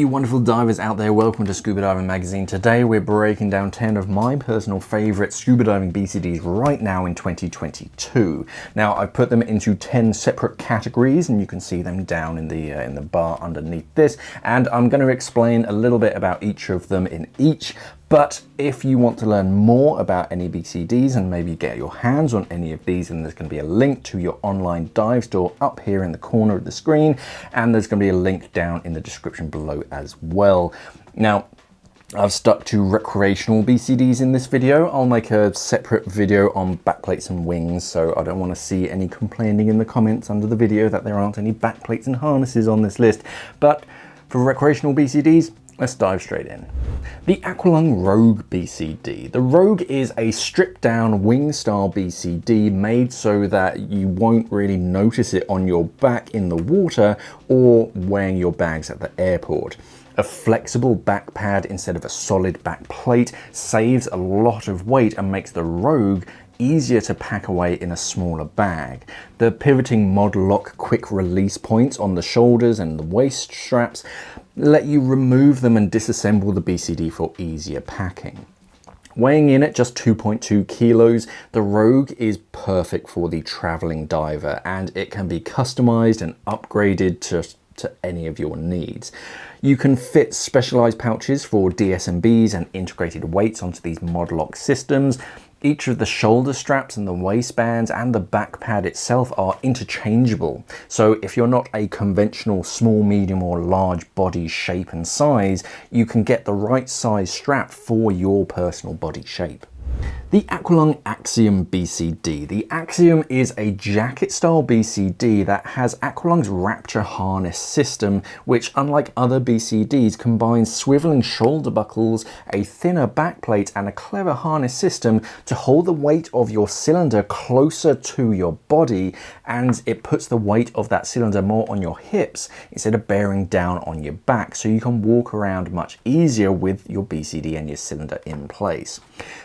you wonderful divers out there, welcome to Scuba Diving Magazine. Today we're breaking down 10 of my personal favourite scuba diving BCDs right now in 2022. Now I've put them into 10 separate categories and you can see them down in the bar underneath this, and I'm going to explain a little bit about each of them in each. But if you want to learn more about any BCDs and maybe get your hands on any of these, then there's going to be a link to your online dive store up here in the corner of the screen, and there's going to be a link down in the description below as well. Now, I've stuck to recreational BCDs in this video. I'll make a separate video on backplates and wings, so I don't want to see any complaining in the comments under the video that there aren't any backplates and harnesses on this list. But for recreational BCDs, let's dive straight in. The Aqualung Rogue BCD. The Rogue is a stripped down wing style BCD made so that you won't really notice it on your back in the water or weighing your bags at the airport. A flexible back pad instead of a solid back plate saves a lot of weight and makes the Rogue easier to pack away in a smaller bag. The pivoting mod lock quick release points on the shoulders and the waist straps let you remove them and disassemble the BCD for easier packing. Weighing in at just 2.2 kilos, the Rogue is perfect for the traveling diver, and it can be customized and upgraded to any of your needs. You can fit specialized pouches for DSMBs and integrated weights onto these mod lock systems. Each of the shoulder straps and the waistbands and the back pad itself are interchangeable. So if you're not a conventional small, medium or large body shape and size, you can get the right size strap for your personal body shape. The Aqualung Axiom BCD. The Axiom is a jacket style BCD that has Aqualung's Rapture harness system, which unlike other BCDs combines swiveling shoulder buckles, a thinner backplate and a clever harness system to hold the weight of your cylinder closer to your body, and it puts the weight of that cylinder more on your hips instead of bearing down on your back, so you can walk around much easier with your BCD and your cylinder in place.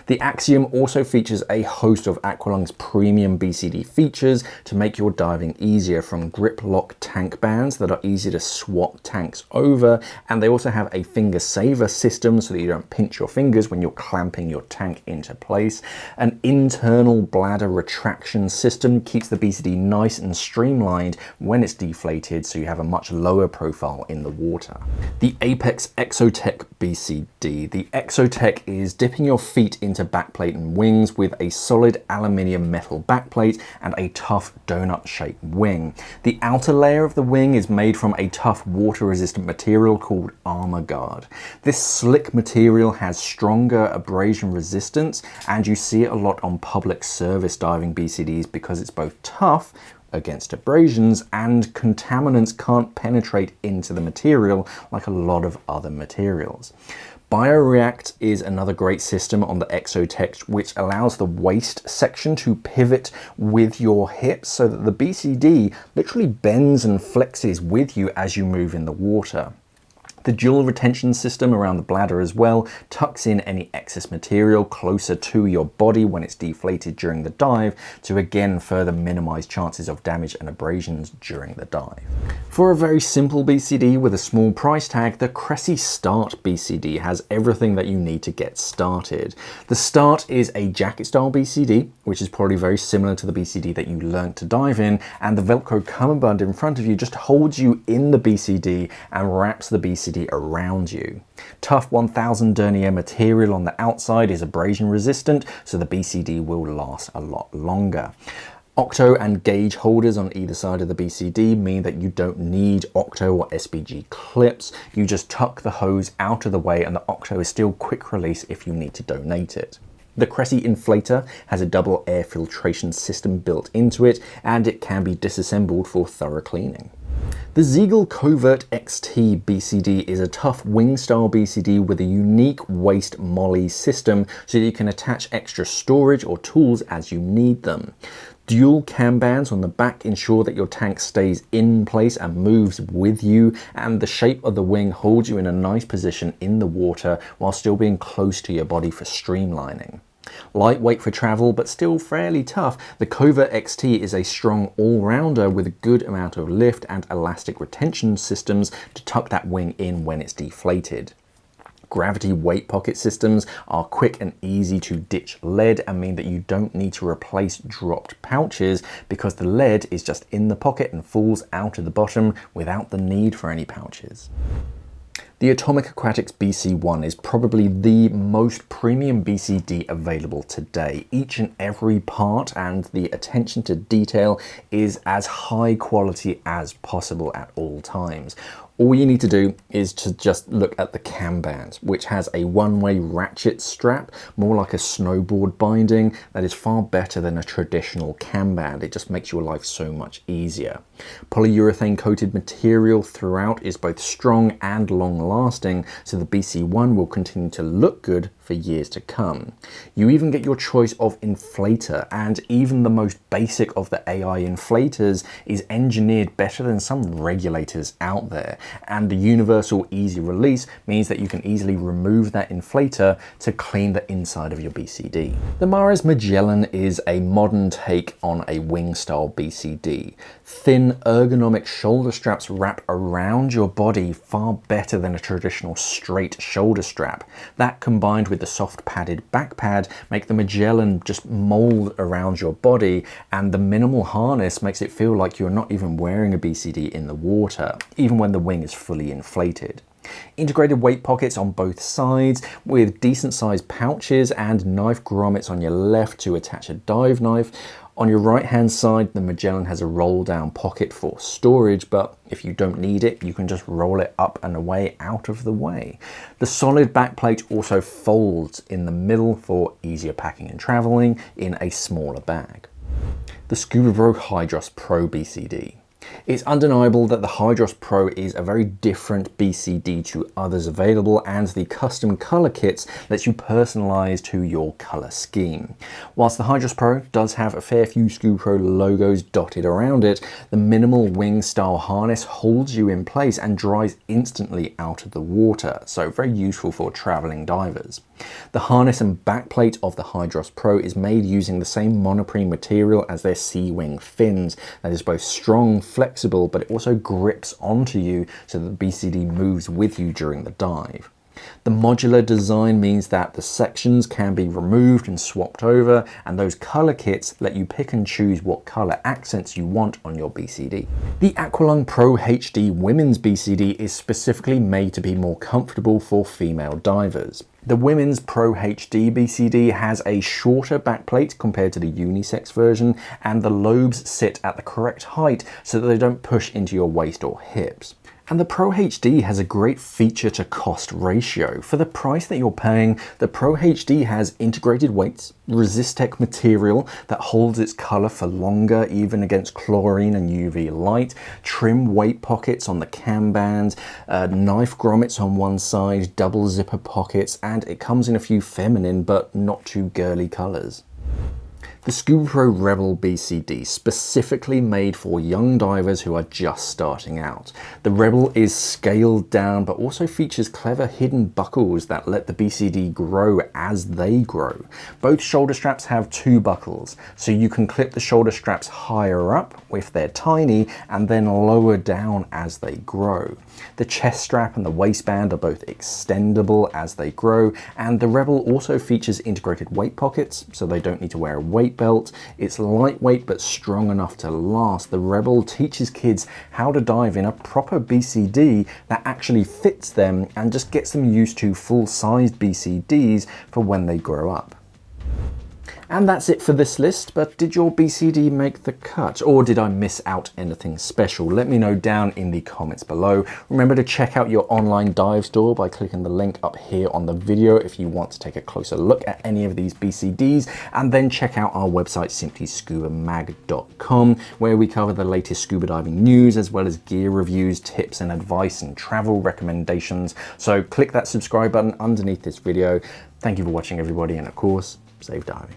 The Axiom also features a host of Aqualung's premium BCD features to make your diving easier, from grip lock tank bands that are easy to swap tanks over, and they also have a finger saver system so that you don't pinch your fingers when you're clamping your tank into place. An internal bladder retraction system keeps the BCD nice and streamlined when it's deflated, so you have a much lower profile in the water. The Apex Exotech BCD. The Exotech is dipping your feet into backplate and wings with a solid aluminium metal backplate and a tough donut shaped wing. The outer layer of the wing is made from a tough water resistant material called Armor Guard. This slick material has stronger abrasion resistance, and you see it a lot on public service diving BCDs because it's both tough against abrasions and contaminants can't penetrate into the material like a lot of other materials. Bioreact is another great system on the Exotech, which allows the waist section to pivot with your hips so that the BCD literally bends and flexes with you as you move in the water. The dual retention system around the bladder as well tucks in any excess material closer to your body when it's deflated during the dive to again further minimize chances of damage and abrasions during the dive. For a very simple BCD with a small price tag, the Cressy Start BCD has everything that you need to get started. The Start is a jacket style BCD, which is probably very similar to the BCD that you learned to dive in, and the Velcro cummerbund in front of you just holds you in the BCD and wraps the BCD around you. Tough 1000 denier material on the outside is abrasion resistant, so the BCD will last a lot longer. Octo and gauge holders on either side of the BCD mean that you don't need Octo or SBG clips. You just tuck the hose out of the way and the Octo is still quick release if you need to donate it. The Cressy inflator has a double air filtration system built into it, and it can be disassembled for thorough cleaning. The Ziegel Covert XT BCD is a tough wing style BCD with a unique waist molly system so that you can attach extra storage or tools as you need them. Dual cam bands on the back ensure that your tank stays in place and moves with you, and the shape of the wing holds you in a nice position in the water while still being close to your body for streamlining. Lightweight for travel, but still fairly tough, the Covert XT is a strong all-rounder with a good amount of lift and elastic retention systems to tuck that wing in when it's deflated. Gravity weight pocket systems are quick and easy to ditch lead and mean that you don't need to replace dropped pouches because the lead is just in the pocket and falls out of the bottom without the need for any pouches. The Atomic Aquatics BC1 is probably the most premium BCD available today. Each and every part and the attention to detail is as high quality as possible at all times. All you need to do is to just look at the cam band, which has a one-way ratchet strap, more like a snowboard binding, that is far better than a traditional cam band. It just makes your life so much easier. Polyurethane coated material throughout is both strong and long lasting, so the BC1 will continue to look good for years to come. You even get your choice of inflator, and even the most basic of the AI inflators is engineered better than some regulators out there. And the universal easy release means that you can easily remove that inflator to clean the inside of your BCD. The Mares Magellan is a modern take on a wing style BCD. Thin ergonomic shoulder straps wrap around your body far better than a traditional straight shoulder strap. That combined with the soft padded back pad make the Magellan just mold around your body, and the minimal harness makes it feel like you're not even wearing a BCD in the water, even when the wing is fully inflated. Integrated weight pockets on both sides with decent sized pouches and knife grommets on your left to attach a dive knife. On your right hand side, the Magellan has a roll down pocket for storage, but if you don't need it, you can just roll it up and away out of the way. The solid backplate also folds in the middle for easier packing and traveling in a smaller bag. The Scuba Hydros Pro BCD. It's undeniable that the Hydros Pro is a very different BCD to others available, and the custom color kits lets you personalize to your color scheme. Whilst the Hydros Pro does have a fair few Scuba Pro logos dotted around it, the minimal wing style harness holds you in place and dries instantly out of the water, so very useful for traveling divers. The harness and backplate of the Hydros Pro is made using the same monoprene material as their C-wing fins. That is both strong, flexible, but it also grips onto you so that the BCD moves with you during the dive. The modular design means that the sections can be removed and swapped over, and those color kits let you pick and choose what color accents you want on your BCD. The Aqualung Pro HD Women's BCD is specifically made to be more comfortable for female divers. The Women's Pro HD BCD has a shorter backplate compared to the unisex version, and the lobes sit at the correct height so that they don't push into your waist or hips. And the Pro HD has a great feature to cost ratio. For the price that you're paying, the Pro HD has integrated weights, Resistec material that holds its color for longer even against chlorine and UV light, trim weight pockets on the cam band, knife grommets on one side, double zipper pockets, and it comes in a few feminine but not too girly colors. The Scuba Pro Rebel BCD, specifically made for young divers who are just starting out. The Rebel is scaled down but also features clever hidden buckles that let the BCD grow as they grow. Both shoulder straps have two buckles, so you can clip the shoulder straps higher up if they're tiny and then lower down as they grow. The chest strap and the waistband are both extendable as they grow, and the Rebel also features integrated weight pockets, so they don't need to wear a weight belt. It's lightweight but strong enough to last. The Rebel teaches kids how to dive in a proper BCD that actually fits them and just gets them used to full-sized BCDs for when they grow up. And that's it for this list, but did your BCD make the cut? Or did I miss out anything special? Let me know down in the comments below. Remember to check out your online dive store by clicking the link up here on the video if you want to take a closer look at any of these BCDs, and then check out our website simplyscubamag.com, where we cover the latest scuba diving news as well as gear reviews, tips and advice and travel recommendations. So click that subscribe button underneath this video. Thank you for watching everybody, and of course, safe diving.